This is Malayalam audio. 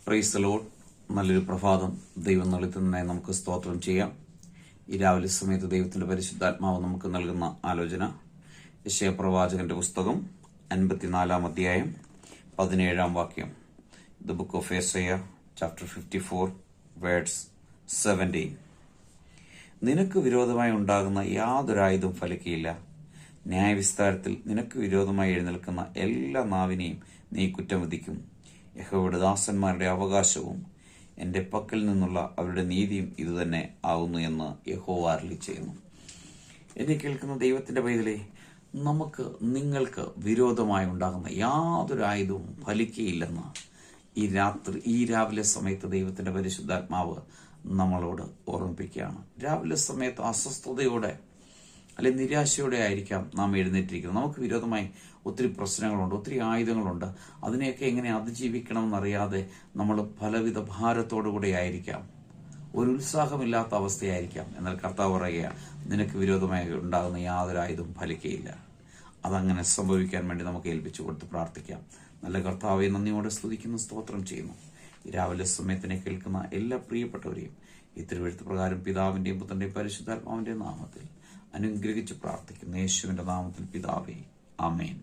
Praise the Lord. നല്ലൊരു പ്രഭാതം ദൈവം നൽകുന്നതിനായി നമുക്ക് സ്തോത്രം ചെയ്യാം. ഈ രാവിലെ സമയത്ത് ദൈവത്തിന്റെ പരിശുദ്ധാത്മാവ് നമുക്ക് നൽകുന്ന ആലോചന യെശയ്യാ പ്രവാചകന്റെ പുസ്തകം 54 അധ്യായം 17 വാക്യം. ദ ബുക്ക് ഓഫ് യെശയ്യാ ചാപ്റ്റർ 54 വേർഡ്സ് 17. നിനക്ക് വിരോധമായി ഉണ്ടാകുന്ന യാതൊരായുധം ഫലിക്കുകയില്ല. ന്യായവിസ്താരത്തിൽ നിനക്ക് വിരോധമായി എഴുന്നേൽക്കുന്ന എല്ലാ നാവിനെയും നീ കുറ്റം വിധിക്കും. യഹോവയുടെ ദാസന്മാരുടെ അവകാശവും എൻ്റെ പക്കൽ നിന്നുള്ള അവരുടെ നീതിയും ഇതുതന്നെ ആകുന്നു എന്ന് യഹോവ അരുളി ചെയ്യുന്നു. എന്നെ കേൾക്കുന്ന ദൈവത്തിന്റെ പൈതലേ, നിങ്ങൾക്ക് വിരോധമായി ഉണ്ടാകുന്ന യാതൊരു ആയുധവും ഫലിക്കുകയില്ലെന്ന് ഈ രാവിലെ സമയത്ത് ദൈവത്തിന്റെ പരിശുദ്ധാത്മാവ് നമ്മളോട് ഓർമ്മിപ്പിക്കുകയാണ്. രാവിലെ സമയത്ത് അസ്വസ്ഥതയോടെ അല്ലെങ്കിൽ നിരാശയോടെ ആയിരിക്കാം നാം എഴുന്നേറ്റിരിക്കുന്നത്. നമുക്ക് വിരോധമായി ഒത്തിരി പ്രശ്നങ്ങളുണ്ട്, ഒത്തിരി ആയുധങ്ങളുണ്ട്. അതിനെയൊക്കെ എങ്ങനെ അതിജീവിക്കണമെന്നറിയാതെ നമ്മൾ പലവിധ ഭാരത്തോടുകൂടെ ആയിരിക്കാം, ഒരു ഉത്സാഹമില്ലാത്ത അവസ്ഥയായിരിക്കാം. എന്നാൽ കർത്താവ് പറയുക, നിനക്ക് വിരോധമായി ഉണ്ടാകുന്ന യാതൊരു ആയുധവും ഫലിക്കുകയില്ല. അതങ്ങനെ സംഭവിക്കാൻ വേണ്ടി നമുക്ക് ഏൽപ്പിച്ചു കൊടുത്ത് പ്രാർത്ഥിക്കാം. നല്ല കർത്താവെ, നന്ദിയോടെ സ്തുതിക്കുന്നു, സ്തോത്രം ചെയ്യുന്നു. ഈ രാവിലെ സമയത്തിനെ കേൾക്കുന്ന എല്ലാ പ്രിയപ്പെട്ടവരെയും ഈ തിരുവെഴുത്ത് പ്രകാരം പിതാവിന്റെയും പുത്രന്റെയും പരിശുദ്ധാത്മാവിന്റെയും നാമത്തിൽ അനുഗ്രഹിച്ച് പ്രാർത്ഥിക്കുന്നു. യേശുവിന്റെ നാമത്തിൽ പിതാവേ, ആമേൻ.